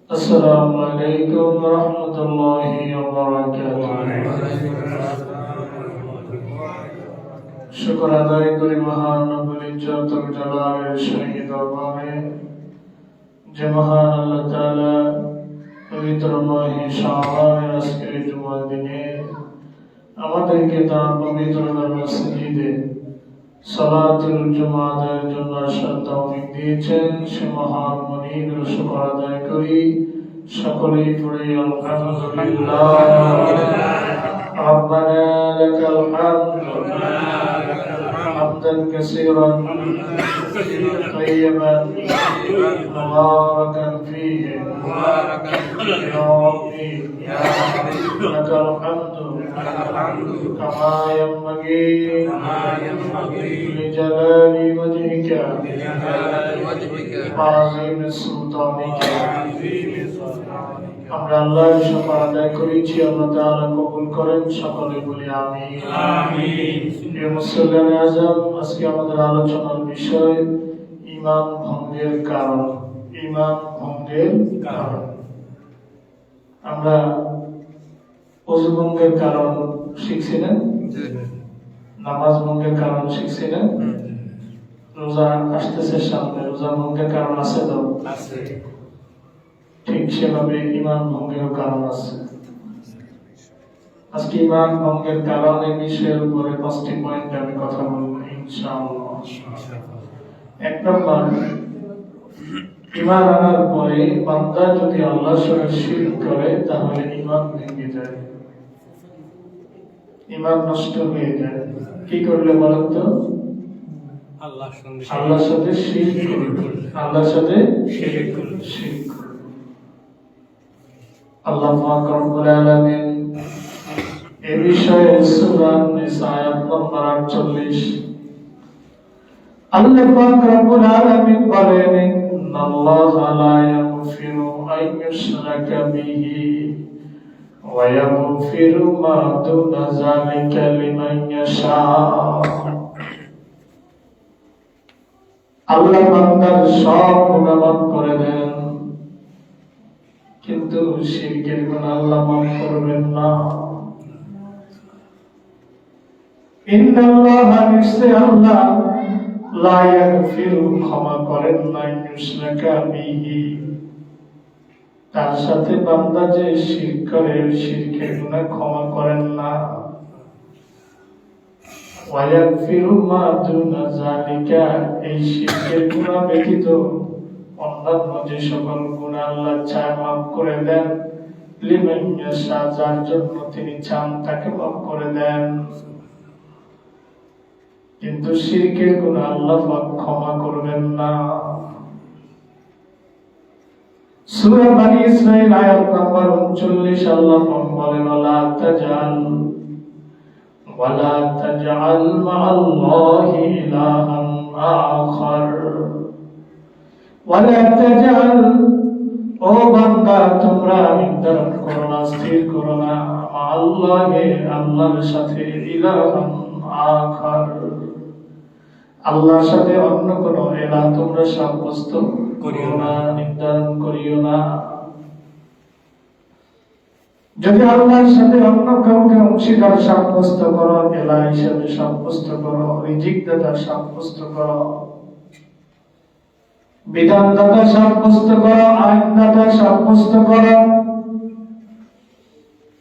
السلام عليكم ورحمة الله وبركاته شكر আদায় করি মহান রব্বুল ইজ্জত ওয়াল জালালের শাহী দরবারে যে মহান আল্লাহ তাআলা পবিত্র মাহে শাবানের আজকের জুমার দিনে আমাদেরকে তার পবিত্র মসজিদে সালাতুল জুমা আদায়ের জন্য আসার তৌফিক দিয়েছেন সে মহান মুনির শুকর আদায় করি সকলেই পড়ে আলহামদুলিল্লাহ ربنا لك الحمد حمدا كثيرا طيبا مباركا فيه يا ربي لك الحمد كما ينبغي لجلال وجهك وعظيم سلطانك আমরা আল্লাহর শুকর আদায় করেছি আল্লাহ তাআলা কবুল করেন সকলে বলি আমিন আমিন প্রিয় মুসলিম আযম আজকে আমাদের আলোচনার বিষয় ঈমান ভঙ্গের কারণ আমরা ওযু ভঙ্গের কারণ শিখছি না নামাজ ভঙ্গের কারণ শিখছি না রোজা আসতেছে সামনে রোজা ভঙ্গের কারণ আছে তো আছে ঠিক সেভাবে ঈমান ভঙ্গের কারণ আছে আজকে ঈমান ভঙ্গের কারণ এই বিষয়ের উপরে 5টি পয়েন্ট আমি কথা বলবো ইনশাআল্লাহ এক নম্বর ঈমান আনার পরে বান্দা যদি আল্লাহর সঙ্গে শিরক করে তাহলে ঈমান ভেঙে যায় ঈমান নষ্ট হয়ে যায় কি করলে বলেন তো আল্লাহর সাথে শিরক করলে আল্লাহর সাথে শিরক করলে আল্লাহ পাক রব্বুল আলামিন এই বিষয়ে সূরা নিসা আয়াত নম্বর 48 আল্লাহ পাক রব্বুল আলামিন বলেন ইন্নাল্লাহা লা ইয়াগফিরু আন ইউশরাকা বিহি ওয়া ইয়াগফিরু মা দুনা যালিকা লিমান ইয়াশা আল্লাহ বান্দার সব গুনাহ মাফ করে দেন কিন্তু শিরকের গুনাহ আল্লাহ মাফ করবেন না ইন্নাল্লাহা নিশ্চয় আল্লাহ লা ইয়াগফিরু ক্ষমা করেন না ইউশরাকা বিহি তার সাথে বান্দা যে শিরক করে শিরকের গুনাহ ক্ষমা করেন না ওয়া ইয়াগফিরু মা দুনা যালিকা এই শিরকের গুনাহ ব্যতীত অন্যান্য যে সকল গুনাহ আল্লাহ চায় মাফ করে দেন লিমান ইয়াশা যার জন্য তিনি চান তাকে মাফ করে দেন কিন্তু শিরকের গুনাহ আল্লাহ পাক ক্ষমা করবেন না সূরা বনী ইসরাঈল আয়াত নম্বর 39 আল্লাহ পাক বলেন ওয়ালা তাজআল মা'আল্লাহি ইলাহান আখার ওয়ালা তাজআল ও বান্দা তোমরা নির্ধারণ করো না স্থির করো না আল্লাহর সাথে ইলাহান আখার আল্লাহর সাথে অন্য কোন ইলাহ তোমরা সাব্যস্ত করিও না নির্ধারণ করিও না যদি আল্লাহর সাথে অন্য কাউকে অংশীদার সাব্যস্ত করো ইলাহ হিসেবে সাব্যস্ত করো রিজিকদাতা সাব্যস্ত করো বিধানদাতা সাব্যস্ত করো আইনদাতা সাব্যস্ত করো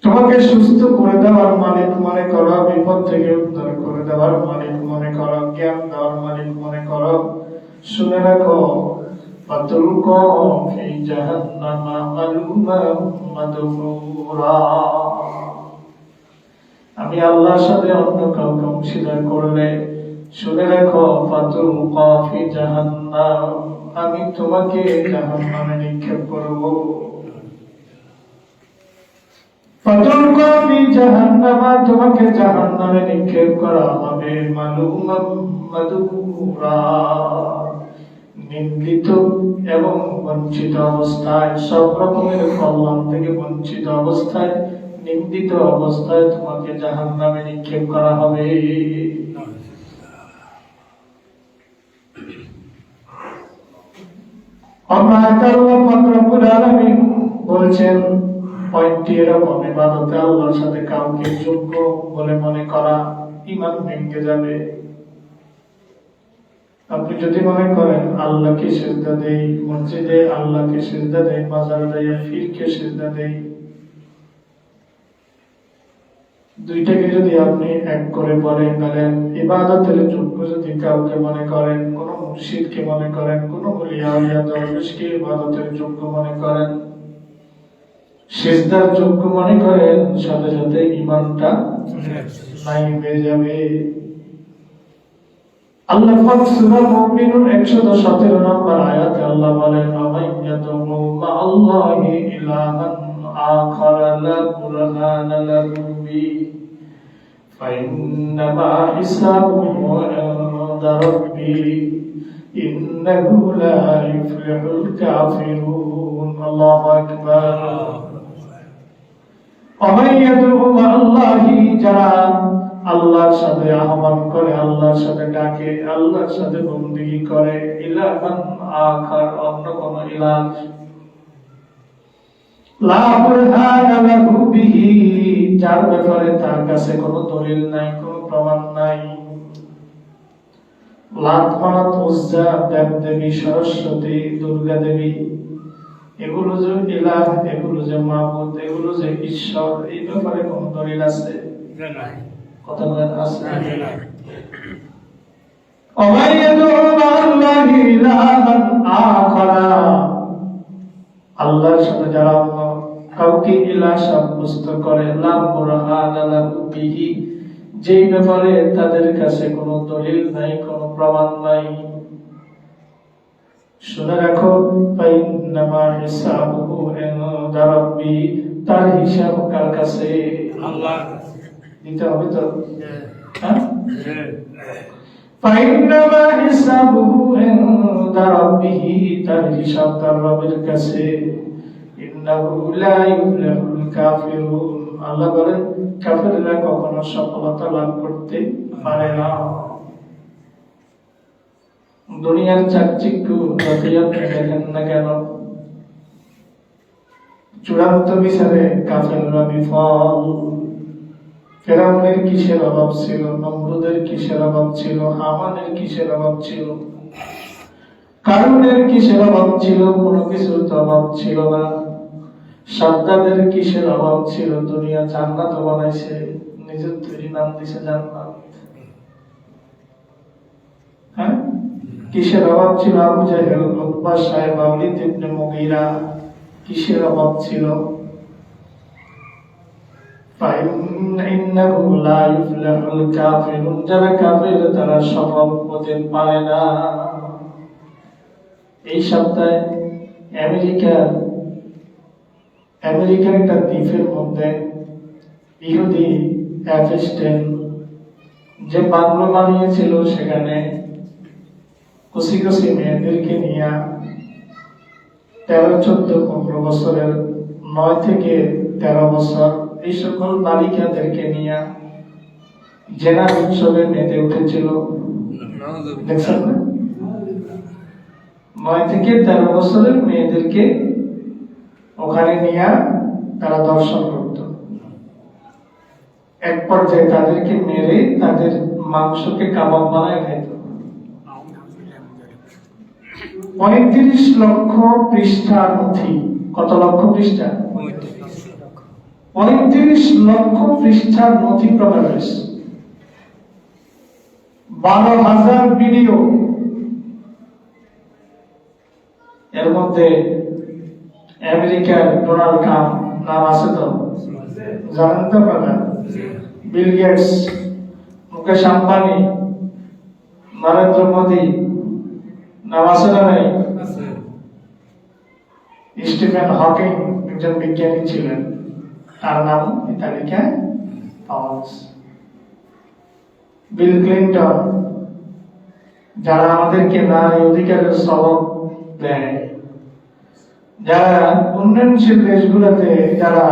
তোমাকে সুস্থ করে দেওয়ার মালিক মনে করো বিপদ থেকে উদ্ধার করে দেওয়ার মালিক মনে করো জ্ঞান দেওয়ার মালিক মনে করো শুনে রাখো ফাতুলকা ফি জাহান্নামা মালুমা মাদহুরা আমি আল্লাহর সাথে অন্য কাউকে অংশীদার করলে শুনে রাখো ফাতুলকা ফি জাহান্নাম আমি তোমাকে জাহান্নামে নিক্ষেপ করব ফাতুলকা ফি জাহান্নামা তোমাকে জাহান্নামে নিক্ষেপ করা হবে মালুমা মাদহুরা নিন্দিত এবং বঞ্চিত অবস্থায় সব রকমের কল্যাণ থেকে বঞ্চিত অবস্থায় নিন্দিত অবস্থায় তোমাকে জাহান্নামে নিক্ষেপ করা হবে और माता रब्बुल आलमीन বলেছেন পয়েন্টটি এরকম, ইবাদতে আল্লাহর সাথে কাউকে যোগ্য বলে মনে করা ঈমান ভেঙে যাবে। আপনি যদি মনে করেন আল্লাহকে সিজদা দেই, মসজিদে আল্লাহকে সিজদা দেই, মাজার দেই, পীরকে সিজদা দেই, দুইটাকে যদি আপনি এক করে বলেন, বলেন ইবাদতের যোগ্য যদি কাউকে মনে করেন, কোন মুর্শিদকে মনে করেন, কোন ওলিয়া আউলিয়া দরবেশকে ইবাদতের যোগ্য মনে করেন, সিজদার যোগ্য মনে করেন, সাথে সাথে ঈমানটা নাই হয়ে যাবে। আল্লাহ পাক সূরা মুমিনুন 117 নম্বর আয়াতে আল্লাহ বলেন, আমাইয়াতু মা'আল্লাহি ইলাহান আখার লা বুরহানা লাহু বি ফাইন্নামা হিসাবুহু ইনদা রাব্বি ইন্নাহু লা ইফলিহুল কাফিরুন। আল্লাহু আকবার। আমাইয়াতু মা'আল্লাহি, যারা আল্লাহর সাথে আহ্বান করে, আল্লাহর সাথে ডাকে, আল্লাহর সাথে বন্দেগী করে, ইলাহান আখার, অন্য কোন ইলাহ, লা বুরহানা লাহু বিহি, যার ব্যাপারে তার কাছে কোনো দলিল নাই, কোনো প্রমাণ নাই। লাত, মানাত, উজ্জা, দেবদেবী, সরস্বতী, দুর্গা দেবী, এগুলো যে ইলাহ, এগুলো যে মাবুদ, এগুলো যে ঈশ্বর, এই ব্যাপারে কোনো দলিল আছে? কথা বলেন, আছে? আল্লাহর সাথে যারা অন্য কাউকে ইলাহ সাব্যস্ত করে, লা বুরহানা লাহু বিহি, যেই ব্যাপারে তাদের কাছে কোনো দলিল নাই, কোনো প্রমাণ নাই, শুনে রাখো, ফাইন্নামা হিসাবুহু ইনদা রাব্বি, তার হিসাব কার কাছে? আল্লাহর কাছে। দিতে হবে তো? হ্যাঁ, ফাইন্নামা হিসাবুহু ইনদা রাব্বিহি, তার হিসাব তার রবের কাছে। ইন্নাহু লা ইফলিহুল কাফিরুন, আল্লাহ বলেন কাফেররা কখনো সফলতা লাভ করতে পারে না। দুনিয়ার চাকচিক্য যতই আপনি দেখেন না কেন, চূড়ান্ত বিচারে কাফেররা বিফল। ফেরাউনের কিসের অভাব ছিল, নমরুদের কিসের অভাব ছিল, হামানের কিসের অভাব ছিল, কারুনের কিসের অভাব ছিল? কোনো কিছুর তো অভাব ছিল না। সাদ্দাদের কিসের অভাব ছিল? দুনিয়া জান্নাত বানাইছে, নিজের তৈরি নাম দিছে জান্নাত। হ্যাঁ, কিসের অভাব ছিল? আবু জাহেল, উতবা, সাইবা, ওয়ালিদ ইবনে মুগীরা, কিসের অভাব ছিল? ফাইন্নাহু লা ইফলিহুল কাফিরুন, যারা কাফের তারা সফল হতে পারে না। এই সপ্তাহে আমেরিকার একটা দ্বীপের মধ্যে ইহুদি অ্যাফেস্টেন যে বাংলো বানিয়েছিল, সেখানে কচি কচি মেয়েদেরকে নিয়ে 13, 14, 15 বছরের, 9 থেকে 13 বছর, এই সকল বালিকাদেরকে নিয়ে জেনা উৎসবে মেতে উঠেছিল। দেখছেন না? 9 থেকে 13 বছরের মেয়েদেরকে ওখানে নিয়ে তারা দর্শন করত। এক পর্যায়ে তাদেরকে মেরে তাদের মাংসকে কাবাব বানায় খাইত। 35 লক্ষ পৃষ্ঠার নথি। কত লক্ষ পৃষ্ঠা? 35 লক্ষ পৃষ্ঠার নথি প্রকাশ হয়েছে। 12,000 ভিডিও। এর মধ্যে আমেরিকার ডোনাল্ড ট্রাম্প নাম আছে তো? জানেন তো আপনারা? বিল গেটস, মুকেশ আম্বানি, নরেন্দ্র মোদী নাম আছে না নাই? স্টিফেন হকিং একজন বিজ্ঞানী ছিলেন, তার নাম এই তালিকায় পাওয়া গেছে। বিল ক্লিন্টন, যারা আমাদেরকে নারী অধিকারের সবক দেয়, যারা উন্নয়নশীল দেশগুলোতে যারা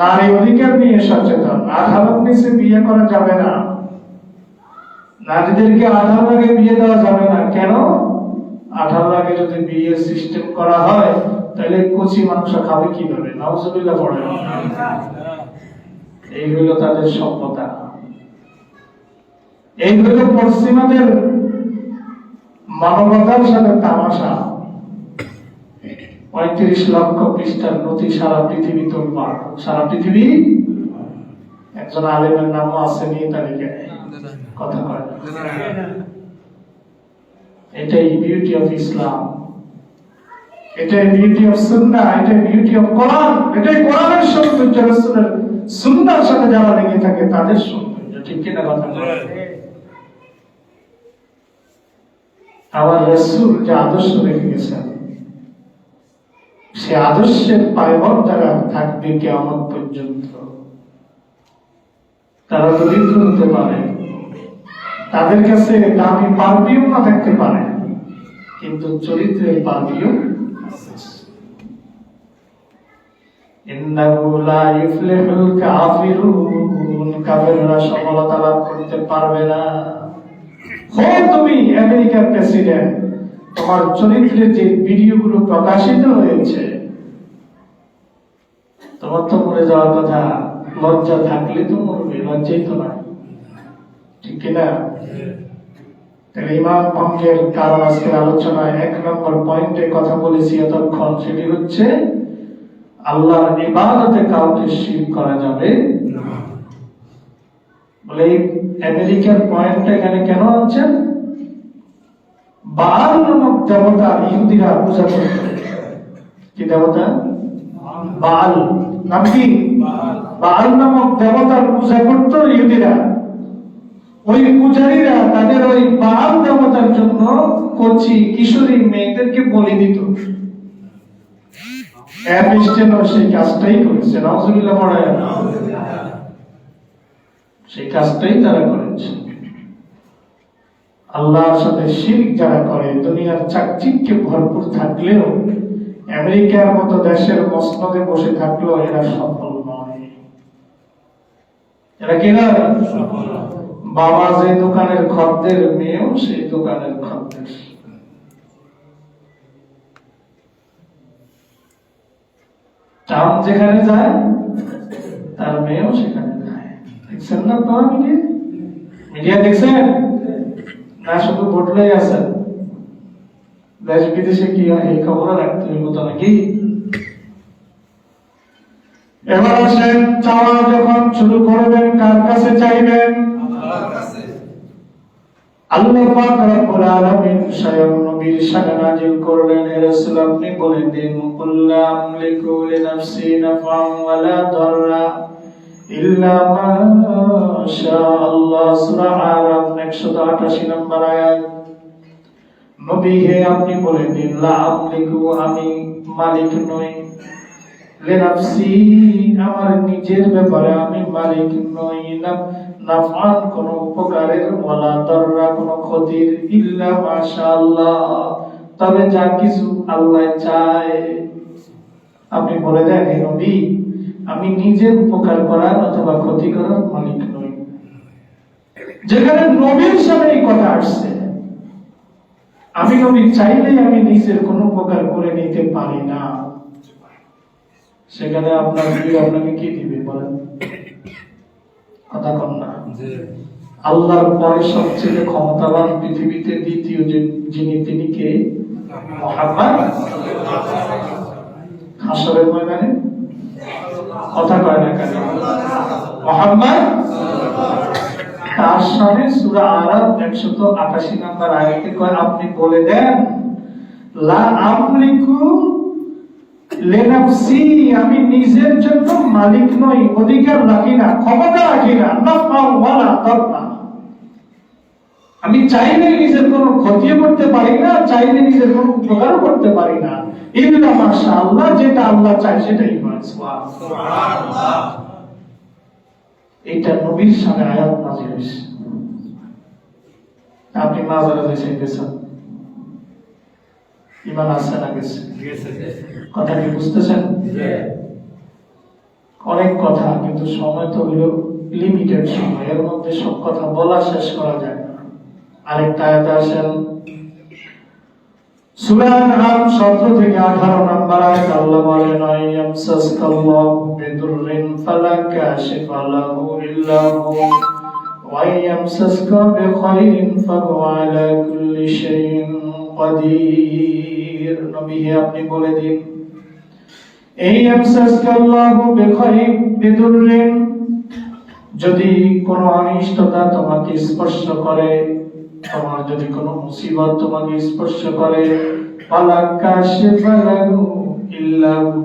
নারী অধিকার নিয়ে সচেতন, 18 নিচে বিয়ে করা যাবে না, নারীদেরকে 18 আগে বিয়ে দেওয়া যাবে না। কেন? 18 আগে যদি বিয়ের সিস্টেম করা হয় তাহলে কচি মাংস খাবে কিভাবে? নাউজুবিল্লাহ পড়ে। এই হলো তাদের সভ্যতা, এই হলো পশ্চিমাদের মানবতার সাথে তামাশা। ৩৫ লক্ষ পৃষ্ঠার নথি সারা পৃথিবী তোলপাড়, সারা পৃথিবী। একজন আলেমের নামও আছে নিয়ে তালিকায়, কথা কয়। এটাই বিউটি অফ ইসলাম, এটাই বিউটি অফ সুন্নাহ, এটাই বিউটি অফ কোরআন, এটাই কোরআনের সৌন্দর্য। রাসূলের সুন্নাহর সাথে যারা লেগে থাকে তাদের সৌন্দর্য, ঠিক কিনা কথা? আমার রাসূল যে আদর্শ রেখে গেছেন, সে আদর্শের পায়বন্দারা থাকবে কিয়ামত পর্যন্ত। তারা দরিদ্র হতে পারে, তাদের কাছে দামি পারফিউম না থাকতে পারে, কিন্তু চরিত্রের পারফিউম আছে। ইন্নাহু লা ইফলিহুল কাফিরুন, কাফেররা সফলতা লাভ করতে পারবে না। হয় তুমি আমেরিকার প্রেসিডেন্ট, তোমার চরিত্রের যে ভিডিওগুলো প্রকাশিত হয়েছে, তোমার তো মরে যাওয়ার কথা, লজ্জা থাকলে তো মরবে, লজ্জাই তো নাই, ঠিক কিনা? তাহলে ইমান ভঙ্গের কারণ আজকের আলোচনায় ১ নম্বর পয়েন্টে কথা বলেছি এতক্ষণ, সেটি হচ্ছে আল্লাহর ইবাদতে কাউকে শিরক করা যাবে না। বলে আমেরিকার পয়েন্টটা এখানে কেন আনছেন? বাল নামক দেবতা ইহুদিরা পূজা করত। কি দেবতা? বাল। নাম কি? বাল নামক দেবতার পূজা করত ইহুদিরা। ওই পূজারীরা তাদের ওই বাল দেবতার জন্য কচি কিশোরী মেয়েদেরকে বলি দিত। সেই কাজটাই করেছে, নাউজুবিল্লাহ পড়ে, সেই কাজটাই তারা করেছে। আল্লাহর সাথে শিরক যারা করে, দুনিয়ার চাকচিক্যে ভরপুর থাকলেও, আমেরিকার মতো দেশের মসনদে বসে থাকলেও এরা সফল নয়। এরা কিনা? বাবা যে দোকানের খদ্দের, মেয়েও সেই দোকানের খদ্দের। টাউন যেখানে যায় তার মেয়েও সেখানে যায়। দেখছেন না আপনারা? মিডিয়া দেখছেন না? শুধু বটলেই আছেন, দেশ বিদেশে কি হয় এই খবর রাখতে হইব তো নাকি? এবার আসেন, চাওয়া যখন শুরু করবেন কার কাছে চাইবেন? আল্লাহ পাক রব্বুল আলামিন স্বয়ং নবীর শানে নাযিল করলেন, হে রাসূল আপনি বলে দিন, কুল্লা আমলিকু লিনাফসি নাফআন ওয়ালা দাররা ইল্লা মা শাআল্লাহ। সূরা আরাফ 188 নম্বর আয়াত। নবী হে আপনি বলে দিন, লা আমলিকু আমি মালিক নই, লিনাফসি আমার নিজের ব্যাপারে আমি মালিক নই, নাফআন কোন উপকারের, ওয়ালা দাররা কোন ক্ষতির, ইল্লা মাশাআল্লাহ তবে যা কিছু আল্লাহ চায়। আপনি বলে দেন, হে নবী আমি নিজের উপকার করার অথবা ক্ষতি করার মালিক নই। যেখানে নবীর সামনে এই কথা আসছে, আমি নবী চাইলেই আমি নিজের কোন উপকার করে নিতে পারি না, সেখানে আপনার নবী আপনাকে কি দিবে বলেন? কথা কন না। আল্লাহর পরে সবচেয়ে ক্ষমতাবান পৃথিবীতে দ্বিতীয় যিনি, তিনি কে? মুহাম্মদ। হাসরের ময়দানে কথা কয় না কেন? মুহাম্মদ। তার সামনে সূরা আরাফ 188 নম্বর আয়াতে কয়, আপনি বলে দেন, লা আমলিকু লিনাফসি আমি নিজের জন্য মালিক নই, অধিকার রাখি না, ক্ষমতা রাখি না, নাফআ ওয়ালা দাররা আমি চাইলে নিজের কোনো ক্ষতিও করতে পারি না, চাইলে নিজের কোনো উপকারও করতে পারি না, ইল্লা মাশাআল্লাহ যেটা আল্লাহ চায় সেটাই হয়। সুবহানাল্লাহ। এটা নবীর সামনে আয়াত নাযিল হয়েছে। আপনি মাজারে যাইতেছেন, ইমান আছে না গেছে? কথা কি বুঝতেছেন? অনেক কথা, কিন্তু সময় তো হলো লিমিটেড সময়, এর মধ্যে সব কথা বলা শেষ করা যায় না। আরেকটা আয়াতে আসেন, সূরা আনআম 17 থেকে 18 নম্বর আয়াত আল্লাহ বলেন আয়ামসাসকাল্লাহু বিদুররিন ফালা কাশিফা লাহু ইল্লা হু ওয়া ইয়ামসাসকা বিখাইরিন ফাহুয়া আলা কুল্লি শাইইন কাদির। নবী আপনি বলে দিন, আয়ামসাসকাল্লাহু বিদুররিন, যদি কোনো অনিষ্টতা তোমাকে স্পর্শ করে, তোমার যদি কোনো মুসিবত তোমাকে স্পর্শ করে, ফালা কাশিফা লাহু ইল্লা হু,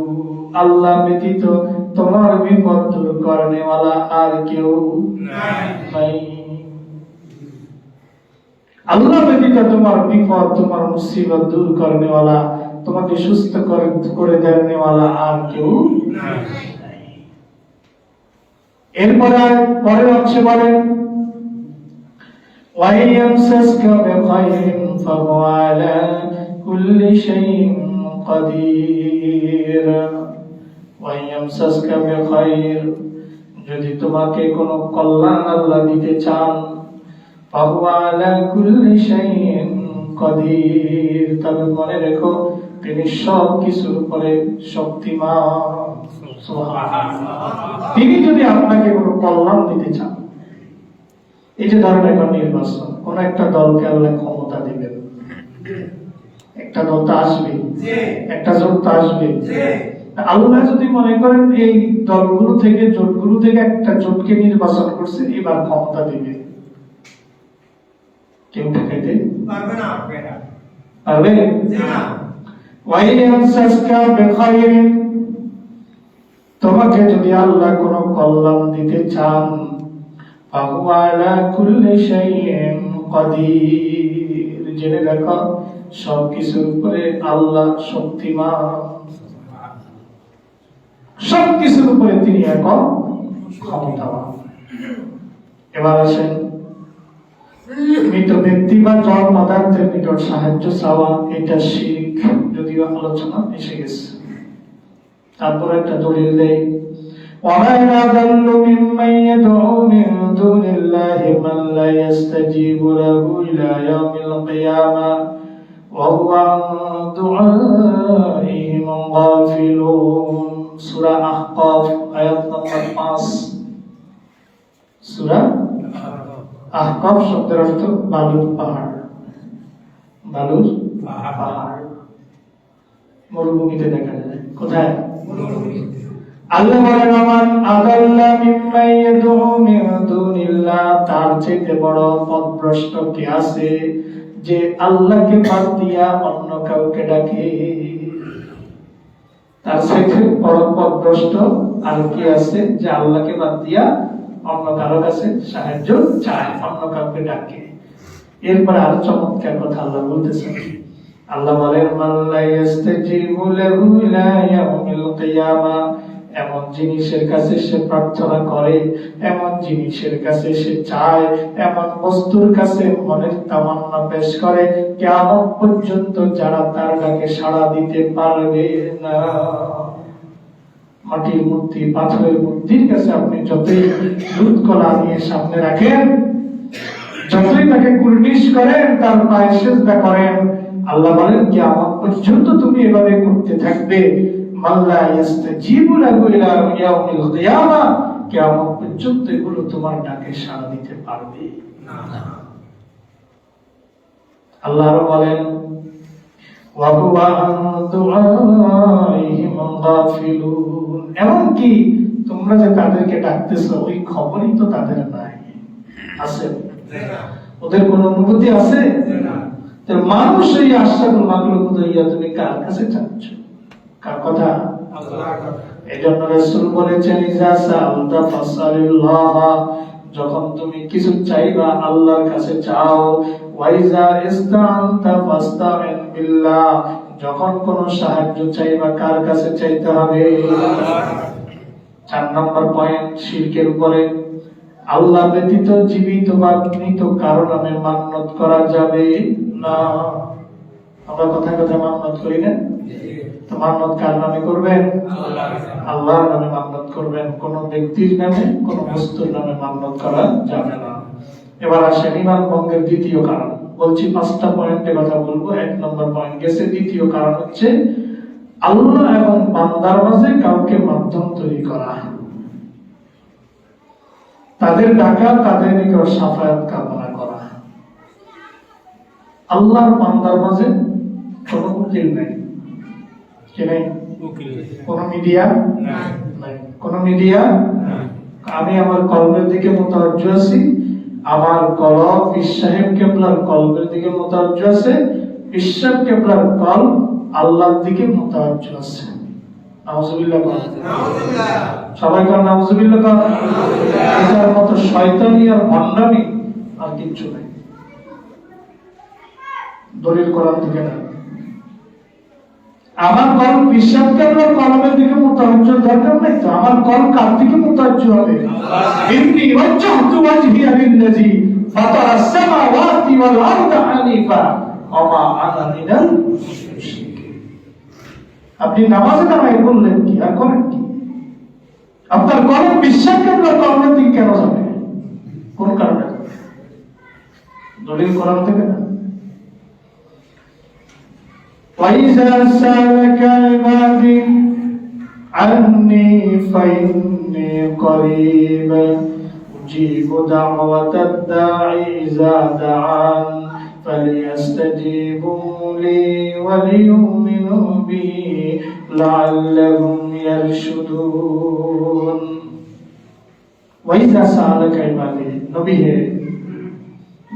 আল্লাহ ব্যতীত তোমার বিপদ দূর করনে ওয়ালা আর কেউ নাই। আল্লাহ ব্যতীত তোমার বিপদ, তোমার মুসিবত দূর করনে ওয়ালা, তোমাকে সুস্থ করে দেনে ওয়ালা আর কেউ নাই। এরপরে পরের অংশে বলেন ওয়াইয়ামসাসকা বিখাইরিন ফাহুয়া আলা কুল্লি শাইইন কাদির। ওয়াইয়ামসাসকা বিখাইর, যদি তোমাকে কোনো কল্যাণ আল্লাহ দিতে চান, ফাহুয়া আলা কুল্লি শাইইন কাদির, তবে মনে রেখো তিনি সব কিছুর উপরে শক্তিমান। সুবহানাল্লাহ। তিনি যদি আপনাকে কোনো কল্যাণ দিতে চান, এই যে ধরেন এখন নির্বাচন, কোন একটা দলকে আল্লাহ ক্ষমতা দিবেন, একটা দল তো আসবে, একটা জোট তো আসবে। আল্লাহ যদি মনে করেন এই দলগুলো থেকে, জোটগুলো থেকে একটা জোটকে নির্বাচন করছে, এবার ক্ষমতা দিবে, কেউ ঠেকাইতে পারবে না। পারবে না। ওয়াইয়ামসাসকা বিখাইরিন, তোমাকে যদি আল্লাহ কোনো কল্যাণ দিতে চান, ফাহুয়া আলা কুল্লি শাইইন কাদির, জেনে রাখো সবকিছুর উপরে আল্লাহ শক্তিমান, সবকিছুর উপরে তিনি একক ক্ষমতাবান। এবার আসেন, মৃত ব্যক্তি বা জড় পদার্থের নিকট সাহায্য চাওয়া, এটা শিরক, যদিও আলোচনা এসে গেছে। তারপর একটা দলিল দেয়, وَمَنْ أَضَلُّ مِمَّنْ يَدْعُو مِنْ دُونِ اللَّهِ مَنْ لَا يَسْتَجِيبُ لَهُ إِلَى يَوْمِ الْقِيَامَةِ وَهُوَ عَنْ دُعَائِهِمْ غَافِلُونَ। সূরা আহকাফ আয়াত নম্বর 5। সূরা আহকাফ শব্দের অর্থ বালুর পাহাড়, বালুর পাহাড় মরুভূমিতে দেখা যায়। কোথায়? মরুভূমিতে। আল্লাহ বলেন ওমান আদাল্লা মিম্মা ইয়াদউ মিন দুনিল্লাহ, তার চেয়ে বড় পথভ্রষ্ট কে আছে যে আল্লাহকে বাদ দিয়া অন্য কাউকে ডাকে। তার চেয়ে বড় পথভ্রষ্ট আর কি আছে যে আল্লাহকে বাদ দিয়া অন্য কারো কাছে সাহায্য চায়, অন্য কাউকে ডাকে। এরপরে আরো চমৎকার কথা আল্লাহ বলতেছেন। আল্লাহ বলেন মাল্লা ইয়াস্তাজিবু লাহু ইলা ইয়াউমিল কিয়ামা, এমন জিনিসের কাছে সে প্রার্থনা করে, এমন জিনিসের কাছে সে চায়, এমন বস্তুর কাছে মনের তামান্না পেশ করে, কিয়ামত পর্যন্ত যারা তার ডাকে সাড়া দিতে পারবে না। মাটির মূর্তি, পাথরের মূর্তির কাছে আপনি যতই দুধ কলা নিয়ে সামনে রাখেন, যতই তাকে কুর্নিশ করেন, তার পায়ে সিজদা করেন, আল্লাহ বলেন কিয়ামত পর্যন্ত তুমি এভাবে করতে থাকবে। মাল্লা ইয়াস্তাজিবু লাহু ইলা ইয়াউমিল কিয়ামা, কিয়ামত পর্যন্ত এগুলো তোমার ডাকে সাড়া দিতে পারবে না। আল্লাহ বলেন ওয়া হুয়া আন দুআইহিম গাফিলুন, এমনকি তোমরা যে তাদেরকে ডাকতেছো ওই খবরই তো তাদের নাই, আছে না? ওদের কোনো অনুভূতি আছে না? মানুষ এই আশরাফুল মাখলুক হইয়া তুমি কার কাছে চাচ্ছ? কার কথা? আল্লাহর কথা। এজন্য রাসূল বলেছেন ইজা সাআলতা ফাসআলিল্লাহ, যখন তুমি কিছু চাইবা আল্লাহর কাছে চাও। ওয়া ইজা ইসতাআনতা ফাসতাইন বিল্লাহ, যখন কোন সাহায্য চাইবা কার কাছে চাইতে হবে? আল্লাহর। 4 নম্বর পয়েন্ট শিরকের উপরে, আল্লাহ ব্যতীত জীবিত বা মৃত কারো নামে মান্যত করা যাবে না। আমরা কথায় কথায় মান্যত করি না? তো মান্যত কার নামে করবেন? আল্লাহর নামে মান্যত করবেন। কোন ব্যক্তির নামে, কোন বস্তুর নামে মান্যত করা যাবে না। এবার আসেন ঈমান ভঙ্গের দ্বিতীয় কারণ। বলছি 5টা পয়েন্টে কথা বলবো। 1 নম্বর পয়েন্ট গেছে। দ্বিতীয় কারণ হচ্ছে আল্লাহ এবং বান্দার মাঝে কাউকে মাধ্যম তৈরি করা, তাদের ডাকা, তাদের নিকট শাফায়াত কামনা করা। আল্লাহর বান্দার মাঝে কোনো উকিল নাই, কি নাই? কোন মিডিয়া নাই, কোন মিডিয়া। আমি আমার কলবের দিকে মুতাওয়াজ্জহ আছি, আমার কলব পীর সাহেব কেবলার কলবের দিকে মুতাওয়াজ্জহ আছে, পীর সাহেব কেবলার কলব আল্লাহর দিকে মুতাওয়াজ্জহ আছে। নাউজুবিল্লাহ। সবাই কার নাউজুবিল্লাহ। এটার মতো শয়তানি আর ভণ্ডামি আর কিচ্ছু নাই। দলিল কোরআন থেকে না। আমার কলব বিশ্বাস কেবলার কলবের দিকে মুতাওয়াজ্জহ দরকার নাই তো। আমার কলব কার দিকে মুতাওয়াজ্জহ হবে? ইন্নী ওয়াজ্জাহতু ওয়াজহিয়া লিল্লাযী ফাতারাস সামাওয়াতি ওয়াল আরদা হানিফা ওয়া মা আনা মিনাল মুশরিকিন। আপনি নামাজে দাঁড়ায় বললেন কি আর করেন কি? আপনার কলব বিশ্বাস কেবলার কলবের দিকে কেন যাবে? কোন কারণে? দলিল কোরআন থেকে না। وَإِذَا سَأَلَكَ عِبَادِي عَنِّي فَإِنِّي قَرِيبٌ أُجِيبُ دَعْوَةَ الدَّاعِ إِذَا دَعَانِ فَلْيَسْتَجِيبُوا لِي وَلْيُؤْمِنُوا بِي لَعَلَّهُمْ يَرْشُدُونَ। وَإِذَا سَأَلَكَ عِبَادِي, নবী হে,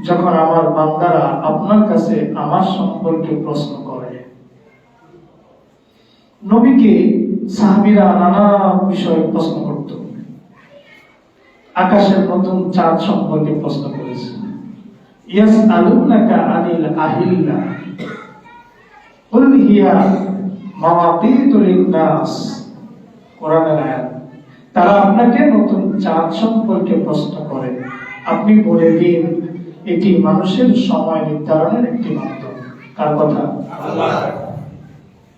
যখন আমার বান্দারা আপনার কাছে আমার সম্পর্কে প্রশ্ন করে। নবীকে সাহাবীরা নানা বিষয়ে প্রশ্ন করত। আকাশের নতুন চাঁদ সম্পর্কে প্রশ্ন করেছে। ইয়াসআলুনাকা আনিল আহিল্লা কুল হিয়া মাওয়াকিতু লিন-নাস। কোরআনের আয়াত। তারা আপনাকে নতুন চাঁদ সম্পর্কে প্রশ্ন করে, আপনি বলে দিন এটি মানুষের সময় নির্ধারণের একটি মাধ্যম। কার কথা? আল্লাহ।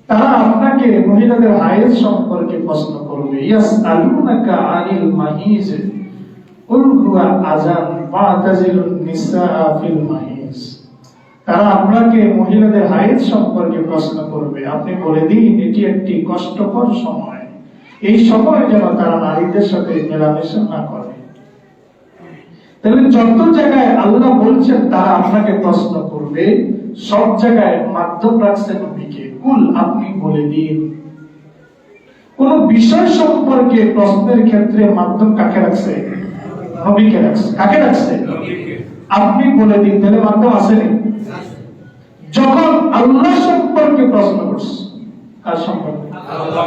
তারা আপনাকে মহিলাদের হায়েজ সম্পর্কে প্রশ্ন করবে। ইয়াসআলুনাকা আনিল মাহিজ কুল হুয়া আযান ফাতাজিলুন নিসা ফিল মাহিজ। তারা আপনাকে মহিলাদের হায়েজ সম্পর্কে প্রশ্ন করবে, আপনি বলে দিন এটি একটি কষ্টকর সময়, এই সময় যেন তারা নারীদের সাথে মেলামেশা না করে। তাহলে যত জায়গায় আল্লাহ বলছেন তারা আপনাকে প্রশ্ন করবে, সব জায়গায় মাধ্যম রাখছেন নবীকে। কুল, আপনি বলে দিন। কোন বিষয় সম্পর্কে প্রশ্নের ক্ষেত্রে মাধ্যম কাকে রাখছে? নবীকে রাখছে। কাকে রাখছে? আপনি বলে দিন। তাহলে মাধ্যম আসেনি। যখন আল্লাহ সম্পর্কে প্রশ্ন করছে, কার সম্পর্কে? আল্লাহ।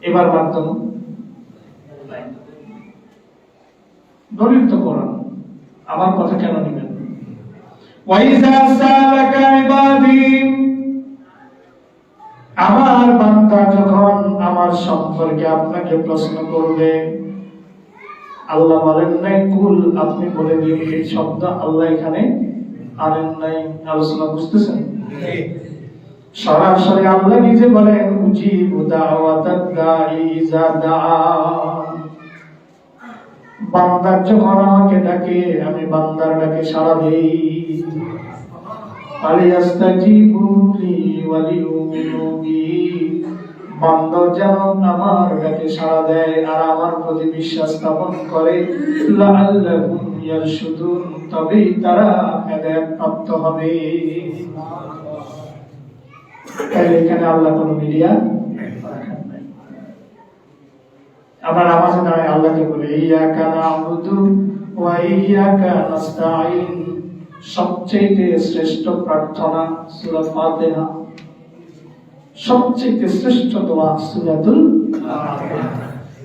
এবার মাধ্যম দলিল তো কোরআন। আমার কথা কেন নেবেন? ওয়াইজা সালাকা ইবাদি, আমার বান্দা যখন আমার সম্পর্কে আপনাকে প্রশ্ন করবে, আল্লাহ বলেন নাই কুল, আপনি বলে দিন। এই শব্দ আল্লাহ এখানে আনেন নাই। আলোচনা বুঝতেছেন? সরাসরি আল্লাহ নিজে বলেন উজিবু দাওয়াতাদ দাঈ ইযা দাআন। বান্দা যখন আমাকে ডাকে, আমি বান্দার ডাকে সাড়া দেই। ফালিয়াস্তাজিবু লি ওয়ালিউমিনু বি, বান্দা যেন আমার ডাকে সাড়া দেয় আর আমার প্রতি বিশ্বাস স্থাপন করে। লাআল্লাহুম ইয়ারশুদুন, তবেই তারা হেদায়েত প্রাপ্ত হবে। তাহলে এখানে আল্লাহ কোন মিডিয়া রাখেন নাই। আমরা নামাজে দাঁড়ায় আল্লাহকে বলি ইয়াকা না'বুদু ওয়া ইয়াকা নাস্তাঈন। সবচেয়ে শ্রেষ্ঠ প্রার্থনা সূরা ফাতিহা, সবচেয়ে শ্রেষ্ঠ দোয়া সূরাতুল ফাতিহা।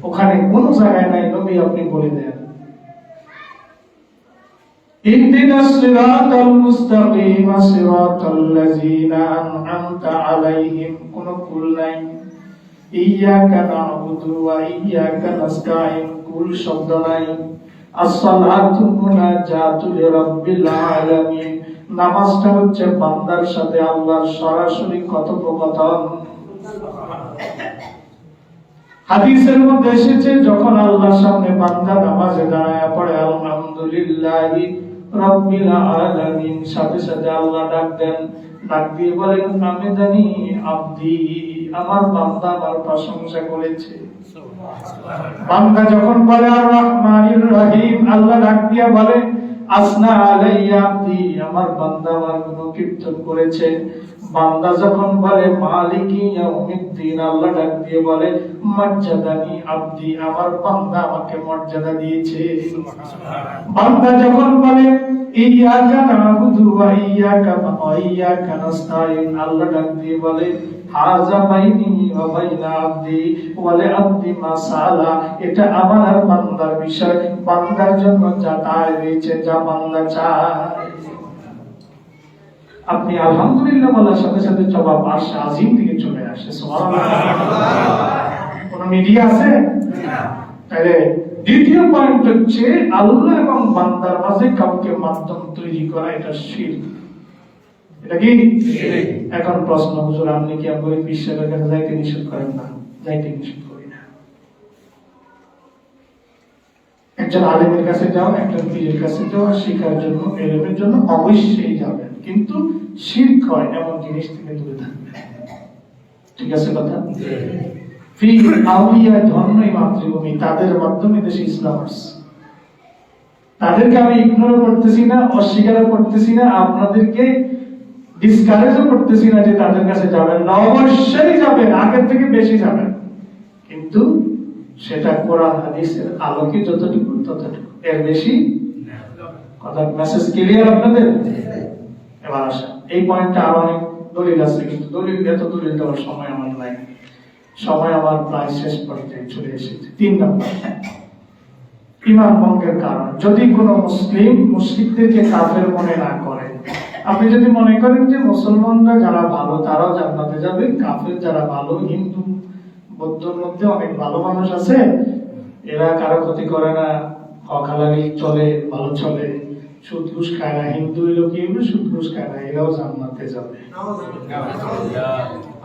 ওখানে কোন জায়গায় নাই নবী আপনি বলে দেন ইহদিনাস সিরাতাল মুস্তাকিম সিরাতাল্লাযীনা আন'আমতা আলাইহিম, কোন কুল নাই। ইয়াকা না'বুদু ওয়া ইয়াকা নাস্তাঈন, কুল শব্দ নাই। as-salatu munajatu li rabbil alamin, নামাজটা হচ্ছে বান্দার সাথে আল্লাহর সরাসরি কথোপকথন। হাদিসের মধ্যে এসেছে যখন আল্লাহর সামনে বান্দা নামাজে দাঁড়ায় পড়ে আলহামদুলিল্লাহি রব্বিল আলামিন। সাথে সাথে আল্লাহ ডাক দেন, ডাক দিয়ে বলেন হামিদানি আব্দি, আমার বান্দা আমার প্রশংসা করেছে। বান্দা যখন বলে আর রহমানির রহিম, আল্লাহ ডাক দিয়ে বলে আসনা আলাইয়া আব্দি, আমার বান্দা আমার গুণকীর্তন করেছে। বান্দা যখন বলে মালিকি ইয়াউমিদ্দিন, আল্লাহ ডাক দিয়ে বলে মর্যাদানি আব্দি, আমার বান্দা আমাকে মর্যাদা দিয়েছে। বান্দা যখন বলে ইয়াকা নাবুদু ওয়া ইয়াকা নাস্তাইন, আল্লাহ ডাক দিয়ে বলে হাযা বাইনি ওয়া বাইনা আব্দি ওয়া লি আব্দি মা সালা, এটা আমার আর বান্দার বিষয়, বান্দার জন্য যা তাই রয়েছে, যা বান্দা চায়। আপনি আলহামদুলিল্লাহ বলার সাথে সাথে জবাব আরশ আজিম থেকে চলে আসে। সুবহানাল্লাহ। কোন মিডিয়া আছে না। তাহলে দ্বিতীয় পয়েন্ট হচ্ছে আল্লাহ এবং বান্দার মাঝে কাউকে মাধ্যম তৈরি করা, এটা শিরক। এটা কি শিরক? এখন প্রশ্ন, হুজুর আপনি কি আপনার বিশ্বের কাছে যাইতে নিষেধ করেন না? যাইতে নিষেধ করি না। একজন আলেমের কাছে যাও, একজন পীরের কাছে যাও, শিক্ষার জন্য, এলেমের জন্য অবশ্যই যাবেন, কিন্তু শিরক হয় এমন জিনিস থেকে দূরে থাকবেন। ঠিক আছে কথা? ফি আউলিয়া ধর্মই মাতৃভূমি, তাদের মাধ্যমে দেশে ইসলাম আসছে। তাদেরকে আমি ইগনোর করতেছি না, অস্বীকার করতেছি না, আপনাদেরকে ডিসকারেজও করতেছি না যে তাদের কাছে যাবেন না, অবশ্যই যাবেন, আগের থেকে বেশি যাবেন, কিন্তু সেটা কোরআন হাদিসের আলোকে যতটুকু ততটুকু, এর বেশি কথা। মেসেজ ক্লিয়ার আপনাদের? এবার আসেন, এই পয়েন্টটা আরো অনেক দলিল আছে, কিন্তু এত দলিল দেওয়ার সময় আমার নাই, সময় আমার প্রায় শেষ পর্যায়ে চলে এসেছে। 3 নম্বর, ঈমান ভঙ্গের কারণ। যদি কোনো মুসলিম মুশরিকদেরকে কাফের মনে না করে, আপনি যদি মনে করেন যে মুসলমানরা যারা ভালো তারাও জান্নাতে যাবে, কাফের যারা ভালো, হিন্দু বৌদ্ধর মধ্যে অনেক ভালো মানুষ আছে, এরা কারো ক্ষতি করে না, হকালালি চলে, ভালো চলে, সুদ ঘুষ খায় না, হিন্দু লোক সুদ ঘুষ খায় না, এরাও জান্নাতে যাবে।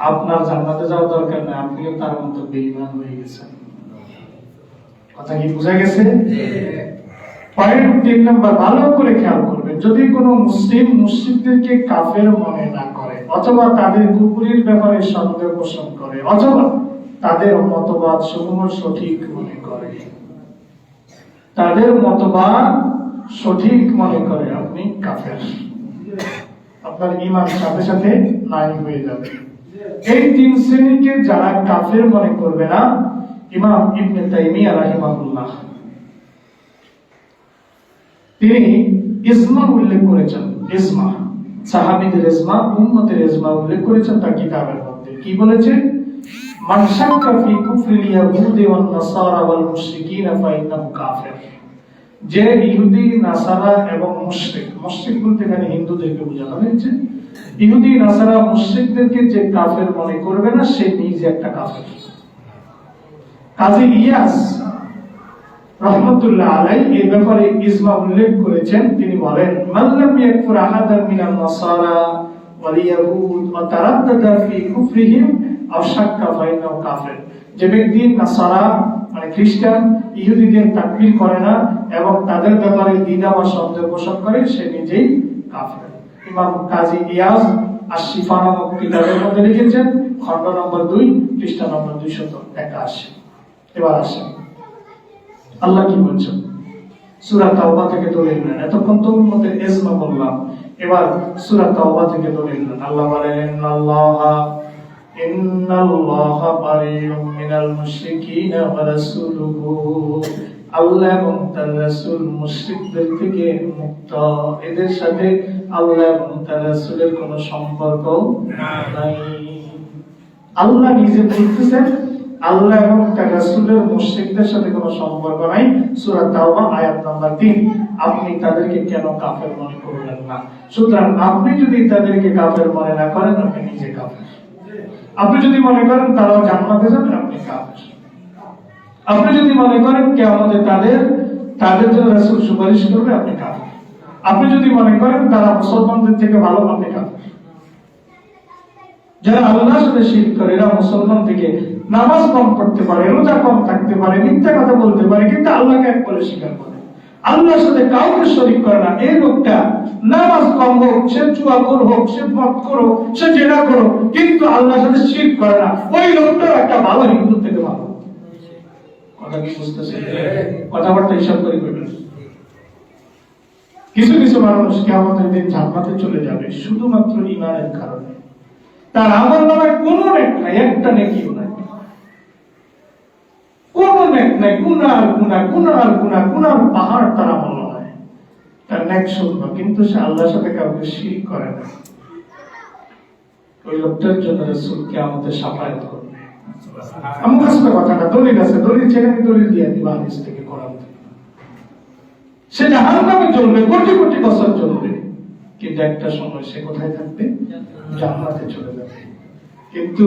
আপনার জান্নাতে যাওয়ার দরকার নেই, আপনিও তার মতো বেঈমান হয়ে গেছেন। কথা কি বোঝা গেছে? পয়েন্ট 3 নম্বর, ভালো করে খেয়াল করবেন। যদি কোনো মুসলিম মুশরিকদেরকে কাফের মনে না করে, অথবা তাদের কুফরির ব্যাপারে সন্দেহ পোষণ করে, অথবা তাদের মতবাদ সমূহ সঠিক মনে করে, তাদের মতবাদ সঠিক মনে করে, আপনি কাফের, আপনার ঈমান সাথে সাথে নাই হয়ে যাবে। এই 3 শ্রেণীকে যারা কাফের মনে করবে না, ইমাম ইবনে তাইমিয়া রাহিমাহুল্লাহ তিনি ইজমা উল্লেখ করেছেন। ইজমা, সাহাবীদের ইজমা, উম্মতের ইজমা উল্লেখ করেছেন তার কিতাবের মধ্যে। কি বলেছে? মান শাক্কা ফি কুফরিল ইয়াহুদি ওয়ান নাসারা ওয়াল মুশরিকিনা ফাইন্নাহু কাফির। যে ইহুদি, নাসারা এবং মুশরিক, মুশরিক বলতে এখানে হিন্দুদেরকে বোঝানো হয়েছে, ইহুদি, নাসারা, মুশরিকদেরকে যে কাফের মনে করবে না, সে নিজে একটা কাফের। কাজী ইলিয়াস রাহমাতুল্লাহ আলাইহি এই ব্যাপারে ইজমা উল্লেখ করেছেন। তিনি বলেন, মান লাম ইয়াকফুর আহাদান মিনান নাসারা ওয়াল ইয়াহুদ ওয়া তারাদ্দাদা ফি কুফরিহিম আও শাক্কা ফাইন্নাহু কাফির। যে ব্যক্তি নাসারা মানে খ্রিস্টান, ইহুদিদের তাকফীর করে না এবং তাদের ব্যাপারে দ্বিধা বা সন্দেহ পোষণ করে, সে নিজেই কাফের। ইমাম কাজী ইলিয়াস আশ-শিফা নামক কিতাবের মধ্যে লিখেছেন, খণ্ড নম্বর 2, পৃষ্ঠা নম্বর 281। এবার আসেন আল্লাহ কি বলছেন সূরা তাওবা থেকে দলিল নেন। এতক্ষণ তো উম্মতের ইজমা বললাম, এবার সূরা তাওবা থেকে দলিল নেন। আল্লাহ বলেন, ইন্নাল্লাহা বারিউম মিনাল মুশরিকিনা ওয়া রাসূলুহু, আল্লাহ এবং তার রাসূল মুশরিকদের থেকে মুক্ত, এদের সাথে আল্লাহ এবং তার রাসূলের কোনো সম্পর্ক নাই। আল্লাহ নিজে বলতেছেন আল্লাহ এবং তার রাসূলের মুশরিকদের সাথে কোনো সম্পর্ক নাই। সূরা তাওবা আয়াত নাম্বার 3। আপনি তাদেরকে কেন কাফের মনে করলেন না? সুতরাং আপনি যদি তাদেরকে কাফের মনে না করেন, আপনি নিজে কাফের। আপনি যদি মনে করেন তারাও জান্নাতে যাবে, আপনি কাফের। আপনি যদি মনে করেন কিয়ামতে তাদের জন্য রাসূল সুপারিশ করবে, আপনি কাফের। আপনি যদি মনে করেন তারা মুসলমানদের থেকে ভালো, আপনি কাফের। যারা আল্লাহর সাথে শিরক করে, এরা মুসলমান থেকে নামাজ কম পড়তে পারে, রোজা কম থাকতে পারে, মিথ্যা কথা বলতে পারে, কিন্তু আল্লাহকে এক বলে স্বীকার করে। আল্লাহর সাথে কাউকে শরীক করে না, এই লোকটা নামাজ কম হোক, সে জুয়াখোর হোক, সে মদখোর হোক, সে জেনা করো, কিন্তু আল্লাহর সাথে শিরক করে না, ওই লোকটাও একটা ভালো হিন্দু থেকে ভালো। কথা কি বুঝতেছে? কথাবার্তা হিসাব করে করবেন। কিছু কিছু মানুষ কিয়ামতের দিন জান্নাতে চলে যাবে শুধুমাত্র ঈমানের কারণে, তার আমলনামায় কোনো নেক নাই, একটা নেকিও নাই, কোনো নেক নাই, গুনার গুনাহ, গুনার গুনাহ, গুনার পাহাড় তার আমলনামায়, তার নেক শূন্য, কিন্তু সে আল্লাহর সাথে কাউকে শিরক করে না। ওই লোকটার জন্য রাসূল কিয়ামতে শাফায়াত করবে। আমি মুখস্থ কথাটা, দলিল আছে, দলিল ছেড়ে আমি দলিল দিয়ে দিব হাদিস থেকে, কোরআন থেকে। সে জাহান্নামে জ্বলবে, কোটি কোটি বছর জ্বলবে, কিন্তু একটা সময় সে কোথায় থাকবে? জান্নাতে চলে যাবে। কিন্তু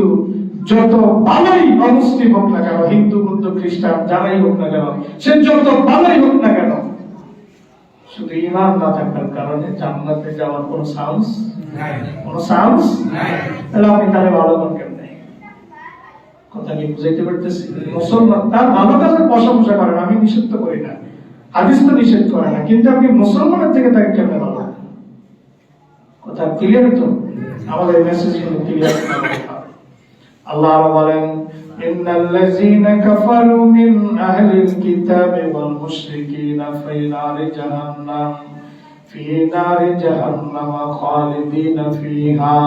যত ভালোই অমুসলিম হোক না কেন, হিন্দু বৌদ্ধ খ্রিস্টান যারাই হোক না কেন, সে যত ভালোই হোক না কেন, শুধু ঈমান না থাকার কারণে জান্নাতে যাওয়ার কোনো চান্স নাই, কোনো চান্স নাই। তাহলে আপনি তারে ভালো করবেন না। কথা কি বুঝাইতে পারতেছি? মুসলমান তার ভালো কাজের প্রশংসা করেন, আমি নিষেধ তো করি না, হাদিস তো নিষেধ করে না, কিন্তু আপনি মুসলমানের থেকে তাকে কেমন ভালো? কথা ক্লিয়ার তো? আমাদের মেসেজ গুলো ক্লিয়ার। আল্লাহ বলেন, ইন্নাল্লাযীনা কাফারু মিন আহলিল কিতাবি ওয়াল মুশরিকিনা ফি নারি জাহান্নাম খালিদিনা ফিহা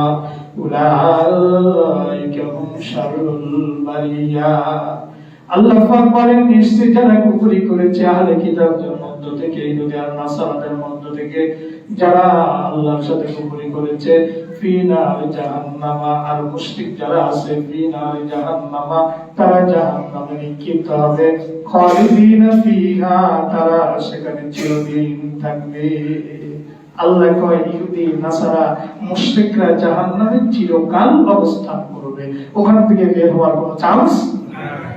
উলাইকা হুম শাররুল বারিয়া। আল্লাহ পাক বলেন, নিশ্চয়ই যারা কুফরি করেছে আহলে কিতাবদের মধ্য থেকে, ইহুদি আর নাসারাদের মধ্য থেকে, যারা আল্লাহর সাথে কুফরি করেছে, ফি নারি জাহান্নামা, আর মুশরিক যারা আছে, ফি নারি জাহান্নামা, তারা জাহান্নামে নিক্ষিপ্ত হবে, খালিদিনা ফিহা, তারা সেখানে চিরদিন থাকবে। আল্লাহ কয় ইহুদি নাসারা মুশরিকরা জাহান্নামে চিরকাল অবস্থান করবে, ওখান থেকে বের হওয়ার কোনো চান্স নাই।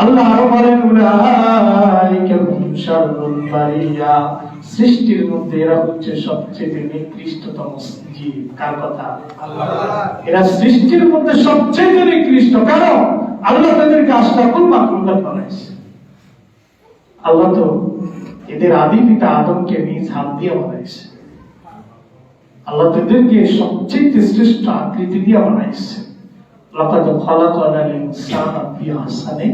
আল্লাহ আরো বলেন, উলাইকা হুম শাররুল বারিয়া, সৃষ্টির মধ্যে এরা হচ্ছে সবচেয়ে নিকৃষ্টতম জীব। কার কথা? আল্লাহ। এরা সৃষ্টির মধ্যে সবচেয়ে নিকৃষ্ট, কারণ আল্লাহ তাদেরকে আশরাফুল মাখলুকাত বানাইছে। আল্লাহ তো এদের আদি পিতা আদমকে নিজ হাত দিয়ে বানাইছে। আল্লাহ তাদেরকে সবচেয়ে শ্রেষ্ঠ আকৃতি দিয়ে বানাইছে। লাকাদ খালাকানাল ইনসানা ফি আহসানি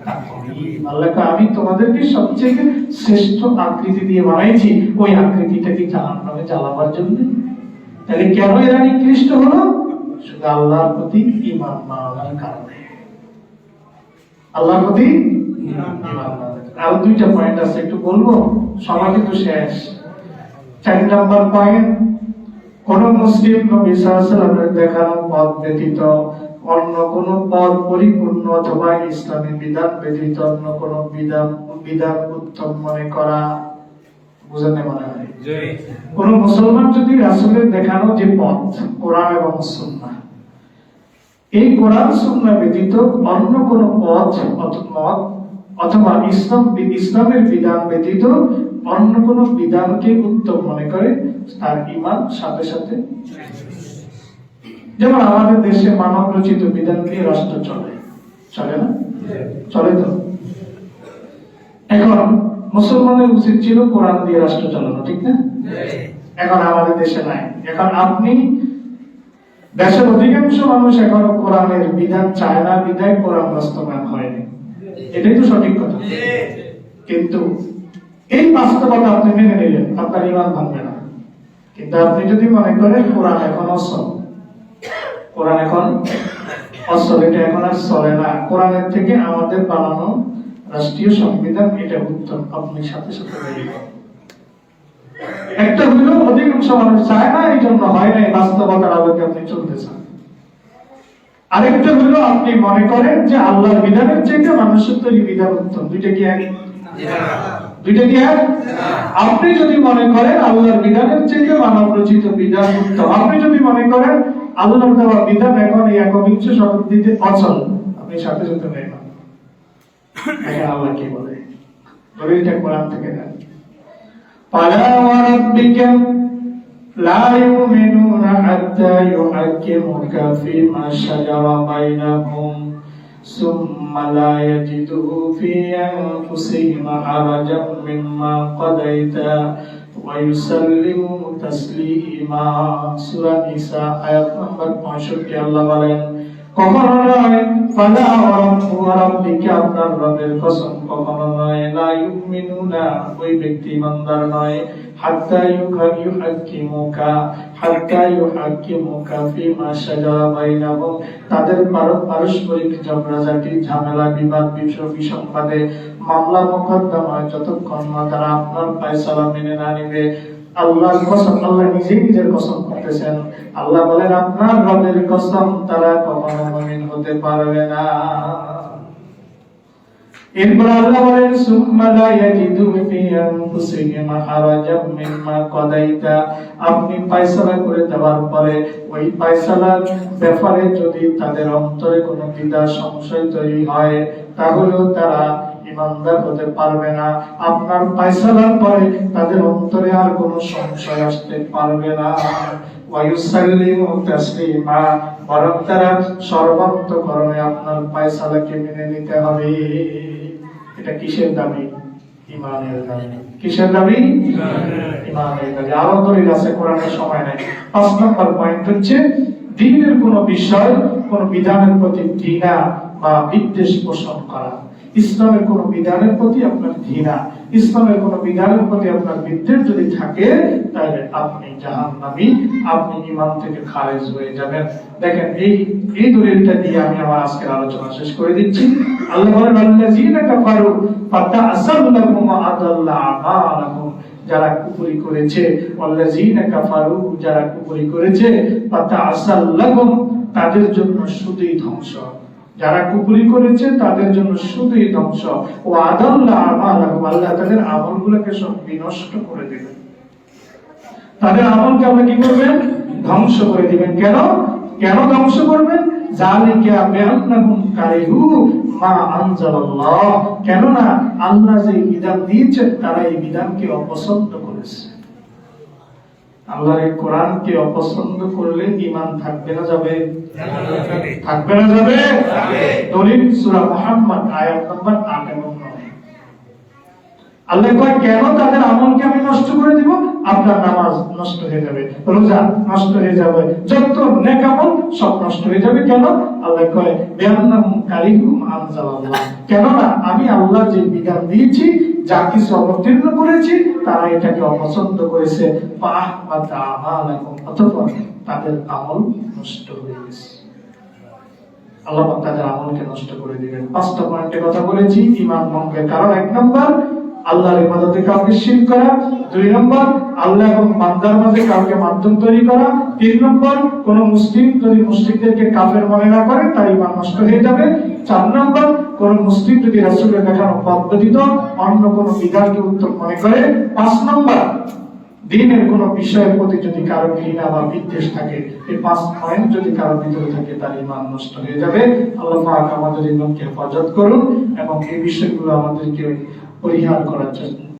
তাকওয়িম, আল্লাহ কয় আমি তোমাদেরকে সবচেয়ে শ্রেষ্ঠ আকৃতি দিয়ে বানাইছি, ওই আকৃতিটা কি জাহান্নামে জ্বালাবার জন্য? তাহলে কেন এরা নিকৃষ্ট হলো? শুধু আল্লাহর প্রতি ঈমান না আনার কারণে। আল্লাহর প্রতি ঈমান না। আর দুইটা পয়েন্ট আছে, একটু বলবো, সময় কিন্তু শেষ। 4 নাম্বার পয়েন্ট, কোন মুসলিম নবী সাল্লাল্লাহু আলাইহি ওয়াসাল্লামের দেখানো পথ ব্যতীত অন্য কোন পথ পরিপূর্ণ অথবা ইসলামী বিধান ব্যতীত অন্য কোন বিধান উত্তম মনে করা, বুঝাতে মনে হয়। কোন মুসলমান যদি রাসূলের দেখানো যে পথ কোরআন এবং সুন্নাহ, এই কোরআন সুন্নাহ ব্যতীত অন্য কোন পথ অথবা ইসলামের বিধান ব্যতীত অন্য কোন বিধানকে উত্তম মনে করে, তার ঈমান সাথে সাথে। যেমন আমাদের দেশে মানব রচিত বিধান দিয়ে রাষ্ট্র চলে, চলে না? চলে তো। এখন মুসলমানের উচিত ছিল কোরআন দিয়ে রাষ্ট্র চালানো, ঠিক না? এখন আমাদের দেশে নাই। এখন আপনি দেশের অধিকাংশ মানুষ এখনো কোরআনের বিধান চায় না, বিধায় কোরআন বাস্তবায়ন হয়নি, এটাই তো সঠিক কথা। কিন্তু এই বাস্তবতা আপনি মেনে নিলেন, আপনার ঈমান ভাঙবে না। কিন্তু আপনি যদি মনে করেন কোরআন এখন অসল, কোরআন এখন অসল, এটা এখন আর চলে না, কোরআনের থেকে আমাদের বানানো রাষ্ট্রীয় সংবিধান এটা উত্তম, আপনি সাথে সাথে বেরিয়ে যান। একটা হইল অধিকাংশ মানুষ চায় না, এই জন্য হয় না, বাস্তবতার আলোকে আপনি চলতে চান। আরেকটা হইল আপনি মনে করেন যে আল্লাহর বিধানের থেকে মানুষের তৈরি বিধান উত্তম। দুইটা কি এক? দুইটা কি এক? আপনি যদি মনে করেন আল্লাহর বিধানের থেকে মানব রচিত বিধান উত্তম, আপনি যদি মনে করেন আল্লাহর দেওয়া বিধান এখন এই একবিংশ শতাব্দীতে অচল, আপনি সাথে সাথে নেন। এখন আল্লাহ কি বলে? দলিলটা কোরআন থেকে নেন। ফালা ওয়া রাব্বিকা লা ইউমিনুনা হাত্তা ইউহাক্কিমুকা ফীমা শাজারা বাইনাহুম সুম্মা লা ইয়াজিদু ফি আনফুসিহিম হারাজাম মিম্মা কাদাইতা ওয়া ইউসাল্লিমু তাসলিমা। সূরা নিসা আয়াত নম্বর 65 আল্লাহ বলেন, কখনো নয় ফালা ওয়া রাব্বিকা, আপনার রবের কসম, কখনো নয়, লা ইউমিনুনা, ওই ব্যক্তি ইমানদার নয়, হাত্তা ইউহাক্কিমুকা ফীমা শাজারা বাইনাহুম, তাদের পারস্পরিক ঝগড়াঝাটি, ঝামেলা, বিবাদ, বিসংবাদে, মামলা মোকদ্দমায় যতক্ষণ না তারা আপনার ফয়সালা মেনে না নেবে। আল্লাহর কসম, আল্লাহ নিজের কসম করতেছেন। আল্লাহ বলেন, আপনার রবের কসম, তারা কখনো মুমিন হতে পারবে না। এরপর আল্লাহ বলেন, সুম্মা লা ইয়াজিদু ফি আনফুসিহিম হারাজাম মিম্মা কাদাইতা, আপনি ফয়সালা করে দেওয়ার পরে ওই ফয়সালার ব্যাপারে যদি তাদের অন্তরে কোনো দ্বিধা সংশয় তৈরি হয়, তাহলেও তারা ইমানদার হতে পারবে না। আপনার ফয়সালার পরে তাদের অন্তরে আর কোনো সংশয় আসতে পারবে না। ওয়া ইউসাল্লিমু তাসলিমা, বরং তারা সর্বান্তকরণে আপনার ফয়সালাকে মেনে নিতে হবে। এটা কিসের দাবি? ঈমানের দাবি। কিসের দাবি? ঈমানের দাবি। আরো দলিল আছে কোরআনের, সময় নাই। 5 নম্বর পয়েন্ট হচ্ছে, দ্বীনের কোনো বিষয়, কোন বিধানের প্রতি ঘৃণা বা বিদ্বেষ পোষণ করা। ইসলামের কোন বিধানের প্রতি আপনার ঘৃণা, ইসলামের কোন বিধানের প্রতি আপনার বিদ্বেষ যদি থাকে, তাহলে আপনি জাহান্নামী, আপনি ঈমান থেকে খারিজ হয়ে যাবেন। দেখেন, এই দলিলটা দিয়ে আমি আমার আজকের আলোচনা শেষ করে দিচ্ছি। আল্লাহ বলেন, আল্লাযীনা কাফারু ফাতাআসালু লাহুম ওয়া আদাল্লা আমালাহুম, যারা কুফরি করেছে, আল্লাযীনা কাফারু, যারা কুফরি করেছে, ফাতাআসালু লাহুম, তাদের জন্য শুধুই ধ্বংস। যারা কুফরি করেছে তাদের জন্য শুধুই ধ্বংস। ও আদাল্লা আমালাহুম, আল্লাহ তাদের আমলগুলোকে সব বিনষ্ট করে দিবেন। তাদের আমলকে আল্লাহ কি করবেন? ধ্বংস করে দিবেন। কেন ধ্বংস করবেন? যালিকা বিআন্নাহুম কারিহু মা আনজালাল্লাহ, কেননা আল্লাহ যে বিধান দিয়েছেন তারা এই বিধানকে অপছন্দ করেছে। আল্লাহর এই কোরআনকে অপছন্দ করলে ঈমান থাকবে না যাবে? থাকবে না যাবে? দলিল সূরা মুহাম্মদ আয়াত নম্বর 8 এবং 9। আল্লাহ কয়, কেন তাদের আমলকে আমি নষ্ট করে দিব? আপনার নামাজ নষ্ট হয়ে যাবে, রোজা নষ্ট হয়ে যাবে, যত নেক আমল সব নষ্ট হয়ে যাবে। কেন? আল্লাহ কয়, বিআন্নাহুম কারিহুম আনজালাল্লাহ, কেননা আমি আল্লাহ যে বিধান দিয়েছি, যা কিছু অবতীর্ণ করেছি, তারা এটাকে অপছন্দ করেছে। ফাআহবাতা আমালাকুম, অতঃপর তাদের আমল নষ্ট হয়ে গেছে। আল্লাহ পাক তাদের আমলকে নষ্ট করে দিবেন। 5টা পয়েন্টে কথা বলেছি। ঈমান ভঙ্গের কারণ: 1 নম্বর, আল্লাহর ইবাদতে কাউকে শিরক করা; 2 নম্বর, আল্লাহ এবং বান্দার মাঝে কাউকে মাধ্যম তৈরি করা; 3 নম্বর, কোন মুসলিম যদি মুশরিকদেরকে কাফের মনে না করে, তার ঈমান নষ্ট হয়ে যাবে; 4 নম্বর, কোন মুসলিম যদি রাসূলের দেখানো পথ ব্যতীত অন্য কোন বিধানকে উত্তম মনে করে; 5 নম্বর, দ্বীনের কোন বিষয়ের প্রতি যদি কারো ঘৃণা বা বিদ্বেষ থাকে, এই 5 পয়েন্ট যদি কারো ভিতরে থাকে, তার ঈমান নষ্ট হয়ে যাবে। আল্লাহ পাক আমাদের ঈমানকে হেফাজত করুন এবং এই বিষয়গুলো আমাদেরকে পরিহার করার জন্য